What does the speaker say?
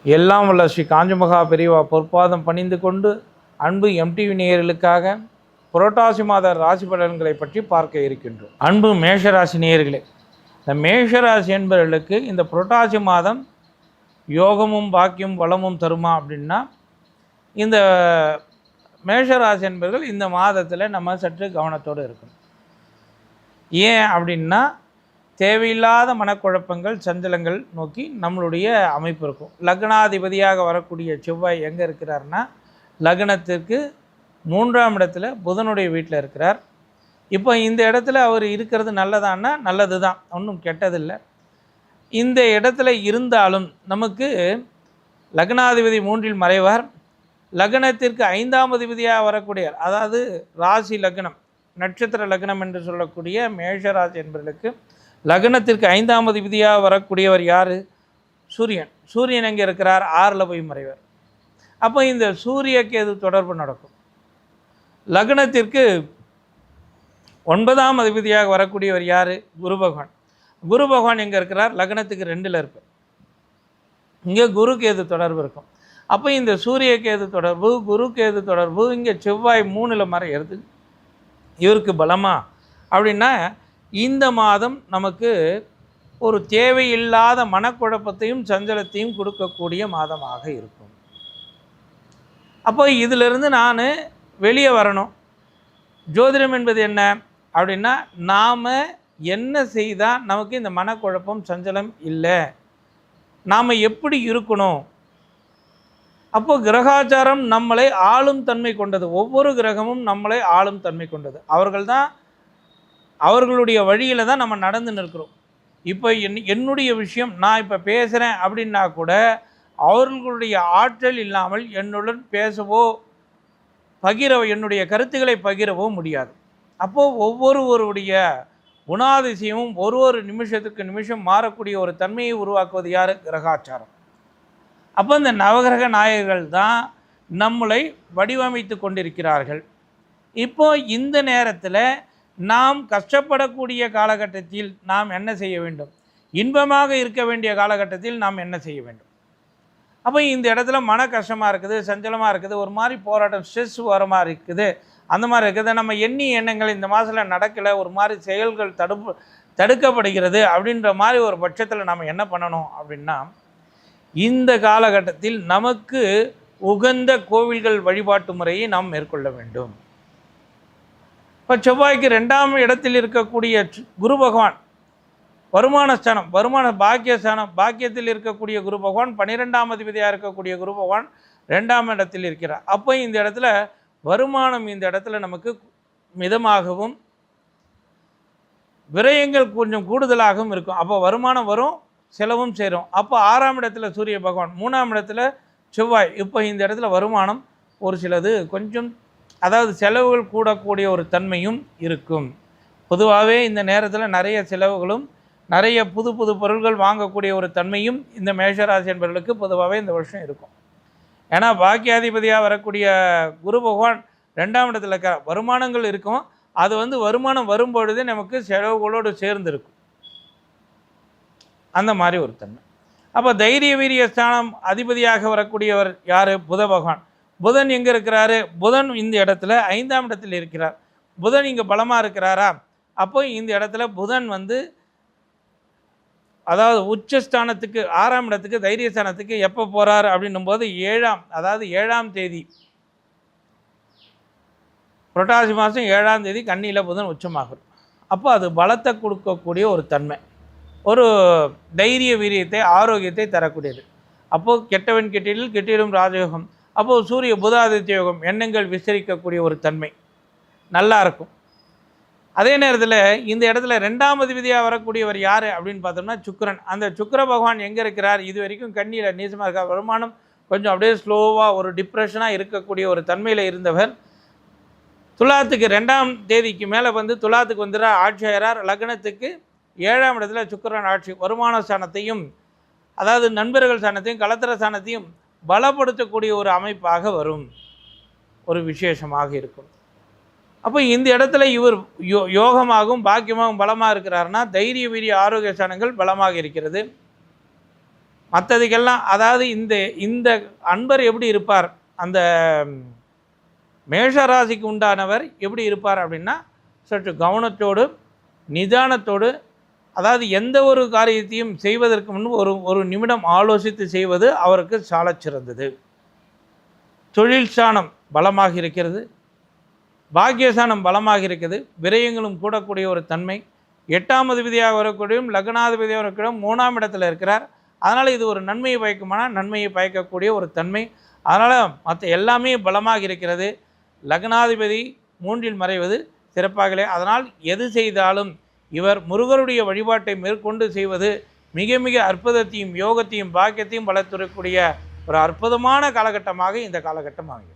எல்லாம் வல்ல ஸ்ரீ காஞ்சிமகா பெரியவா பொற்பாதம் பணிந்து கொண்டு அன்பு எம்டிவி நேயர்களுக்காக புரட்டாசி மாத ராசி பலன்களை பற்றி பார்க்க இருக்கின்றோம். அன்பு மேஷராசி நேயர்களே, இந்த மேஷராசி என்பவர்களுக்கு இந்த புரட்டாசி மாதம் யோகமும் பாக்கியம் வளமும் தருமா அப்படின்னா, இந்த மேஷராசி என்பவர்கள் இந்த மாதத்தில் நம்ம சற்று கவனத்தோடு இருக்கணும். ஏன் அப்படின்னா, தேவையில்லாத மனக்குழப்பங்கள் சஞ்சலங்கள் நோக்கி நம்மளுடைய அமைப்பு இருக்கும். லக்னாதிபதியாக வரக்கூடிய செவ்வாய் எங்கே இருக்கிறார்னா, லக்னத்திற்கு 3ஆம் இடத்துல புதனுடைய வீட்டில் இருக்கிறார். இப்போ இந்த இடத்துல அவர் இருக்கிறது நல்லதான்னா நல்லது தான், ஒன்றும் கெட்டதில்லை. இந்த இடத்துல இருந்தாலும் நமக்கு லக்னாதிபதி 3இல் மறைவார். லக்னத்திற்கு 5ஆம் அதிபதியாக வரக்கூடியார், அதாவது ராசி லக்னம் நட்சத்திர லக்னம் என்று சொல்லக்கூடிய மேஷராசி என்பவர்களுக்கு லக்னத்திற்கு 5ஆம் அதிபதியாக வரக்கூடியவர் யார்? சூரியன். சூரியன் எங்கே இருக்கிறார்? 6இல் போய் மறைவார். அப்போ இந்த சூரிய கேது தொடர்பு நடக்கும். லக்னத்திற்கு 9ஆம் அதிபதியாக வரக்கூடியவர் யார்? குரு பகவான். குரு பகவான் எங்கே இருக்கிறார்? லக்னத்துக்கு 2இல் இருப்பார். இங்கே குரு கேது தொடர்பு இருக்கும். அப்போ இந்த சூரிய கேது தொடர்பு, குரு கேது தொடர்பு, இங்கே செவ்வாய் 3இல் மறைகிறது. இவருக்கு பலமா அப்படின்னா, இந்த மாதம் நமக்கு ஒரு தேவையில்லாத மனக்குழப்பத்தையும் சஞ்சலத்தையும் கொடுக்கக்கூடிய மாதமாக இருக்கும். அப்போ இதிலிருந்து நான் வெளியே வரணும். ஜோதிடம் என்பது என்ன அப்படின்னா, நாம் என்ன செய்தால் நமக்கு இந்த மனக்குழப்பம் சஞ்சலம் இல்லை, நாம் எப்படி இருக்கணும். அப்போ கிரகாச்சாரம் நம்மளை ஆளும் தன்மை கொண்டது. ஒவ்வொரு கிரகமும் நம்மளை ஆளும் தன்மை கொண்டது. அவர்களுடைய வழியில் தான் நம்ம நடந்து நிற்கிறோம். இப்போ என்னுடைய விஷயம் நான் இப்போ பேசுகிறேன் அப்படின்னா கூட அவர்களுடைய ஆற்றல் இல்லாமல் என்னுடன் பேசவோ என்னுடைய கருத்துக்களை பகிரவோ முடியாது. அப்போது ஒவ்வொருவருடைய குணாதிசயமும் ஒரு நிமிஷத்துக்கு நிமிஷம் மாறக்கூடிய ஒரு தன்மையை உருவாக்குவது யார்? கிரகாச்சாரம். அப்போ இந்த நவகிரக நாயகர்கள் தான் நம்மளை வடிவமைத்து கொண்டிருக்கிறார்கள். இப்போ இந்த நேரத்தில் நாம் கஷ்டப்படக்கூடிய காலகட்டத்தில் நாம் என்ன செய்ய வேண்டும்? இன்பமாக இருக்க வேண்டிய காலகட்டத்தில் நாம் என்ன செய்ய வேண்டும்? அப்போ இந்த இடத்துல மன கஷ்டமாக இருக்குது, சஞ்சலமாக இருக்குது, ஒரு மாதிரி போராட்டம், ஸ்ட்ரெஸ் வர மாதிரி இருக்குது, அந்த மாதிரி இருக்குது. நம்ம எண்ணங்கள் இந்த மாதத்தில் நடக்கலை, ஒரு மாதிரி செயல்கள் தடுக்கப்படுகிறது அப்படின்ற மாதிரி ஒரு பட்சத்தில் நம்ம என்ன பண்ணணும் அப்படின்னா, இந்த காலகட்டத்தில் நமக்கு உகந்த கோவில்கள் வழிபாட்டு முறையை நாம் மேற்கொள்ள வேண்டும். இப்போ செவ்வாய்க்கு 2ஆம் இடத்தில் இருக்கக்கூடிய குரு பகவான் வருமானஸ்தானம், பாக்கியஸ்தானம், பாக்கியத்தில் இருக்கக்கூடிய குரு பகவான், 12ஆம் அதிபதியாக இருக்கக்கூடிய குரு பகவான் 2ஆம் இடத்தில் இருக்கிறார். அப்போ இந்த இடத்துல வருமானம் இந்த இடத்துல நமக்கு மிதமாகவும் விரயங்கள் கொஞ்சம் கூடுதலாகவும் இருக்கும். அப்போ வருமானம் வரும், செலவும் சேரும். அப்போ 6ஆம் இடத்துல சூரிய பகவான், 3ஆம் இடத்துல செவ்வாய். இப்போ இந்த இடத்துல வருமானம் ஒரு சிலது கொஞ்சம், அதாவது செலவுகள் கூடக்கூடிய ஒரு தன்மையும் இருக்கும். பொதுவாகவே இந்த நேரத்தில் நிறைய செலவுகளும் நிறைய புது பொருட்கள் வாங்கக்கூடிய ஒரு தன்மையும் இந்த மேஷராசி என்பவர்களுக்கு பொதுவாகவே இந்த வருஷம் இருக்கும். ஏன்னா பாக்கியாதிபதியாக வரக்கூடிய குரு பகவான் 2ஆம் இடத்துல இருக்க வருமானங்கள் இருக்கும். அது வருமானம் வரும்பொழுதே நமக்கு செலவுகளோடு சேர்ந்து இருக்கும், அந்த மாதிரி ஒரு தன்மை. அப்போ தைரிய வீரிய ஸ்தானம் அதிபதியாக வரக்கூடியவர் யார்? புத பகவான். புதன் எங்கே இருக்கிறாரு? புதன் இந்த இடத்துல 5ஆம் இடத்தில் இருக்கிறார். புதன் இங்கே பலமாக இருக்கிறாரா? அப்போ இந்த இடத்துல புதன் அதாவது உச்சஸ்தானத்துக்கு 6ஆம் இடத்துக்கு தைரியஸ்தானத்துக்கு எப்போ போகிறார் அப்படின்னும் போது 7ஆம் தேதி புரட்டாசி மாதம் 7ஆம் தேதி கன்னியில் புதன் உச்சமாகும். அப்போ அது பலத்தை கொடுக்கக்கூடிய ஒரு தன்மை, ஒரு தைரிய வீரியத்தை ஆரோக்கியத்தை தரக்கூடியது. அப்போது கெட்டவன் கெட்டிடில் கெட்டிடும் ராஜயோகம். அப்போது சூரிய புதாதித்ய யோகம், எண்ணங்கள் விசரிக்கக்கூடிய ஒரு தன்மை நல்லா இருக்கும். அதே நேரத்தில் இந்த இடத்துல 2ஆம் அதிபதியாக வரக்கூடியவர் யார் அப்படின்னு பார்த்தோம்னா சுக்கிரன். அந்த சுக்கிர பகவான் எங்கே இருக்கிறார்? இது வரைக்கும் கன்னியில் நீசமாக இருக்கார். வருமானம் கொஞ்சம் அப்படியே ஸ்லோவாக ஒரு டிப்ரெஷனாக இருக்கக்கூடிய ஒரு தன்மையில் இருந்தவர் துலாத்துக்கு 2ஆம் தேதிக்கு மேலே துலாத்துக்கு வந்துடுறார், ஆட்சி ஆகிறார். லக்னத்துக்கு 7ஆம் இடத்துல சுக்கிரன் ஆட்சி வருமான ஸ்தானத்தையும், அதாவது நண்பர்கள் ஸ்தானத்தையும் கலத்திர ஸ்தானத்தையும் பலப்படுத்தக்கூடிய ஒரு அமைப்பாக வரும், ஒரு விசேஷமாக இருக்கும். அப்போ இந்த இடத்துல இவர் யோகமாகவும் பாக்கியமாகவும் பலமாக இருக்கிறாருன்னா தைரிய வீரிய ஆரோக்கிய ஸ்தானங்கள் பலமாக இருக்கிறது. மற்றதுக்கெல்லாம் அதாவது இந்த இந்த அன்பர் எப்படி இருப்பார், அந்த மேஷராசிக்கு உண்டானவர் எப்படி இருப்பார் அப்படின்னா, சற்று கவனத்தோடு நிதானத்தோடு, அதாவது எந்த ஒரு காரியத்தையும் செய்வதற்கு முன் ஒரு நிமிடம் ஆலோசித்து செய்வது அவருக்கு சாலச் சிறந்தது. தொழில் ஸ்தானம் பலமாக இருக்கிறது, பாக்கியஸ்தானம் பலமாக இருக்கிறது, விரயங்களும் கூடக்கூடிய ஒரு தன்மை. 8ஆம் அதிபதியாக வரக்கூடியும் லக்னாதிபதியாக வரக்கூடியும் 3ஆம் இடத்துல இருக்கிறார். அதனால் இது ஒரு நன்மையை பயக்குமானால் நன்மையை பயக்கக்கூடிய ஒரு தன்மை. அதனால் மற்ற எல்லாமே பலமாக இருக்கிறது. லக்னாதிபதி 3இல் மறைவது சிறப்பாகலே. அதனால் எது செய்தாலும் இவர் முருகருடைய வழிபாட்டை மேற்கொண்டு செய்வது மிக மிக அற்புதத்தையும் யோகத்தையும் பாக்கியத்தையும் வளர்த்துறக்கூடிய ஒரு அற்புதமான காலகட்டமாக இந்த காலகட்டம் ஆகும்.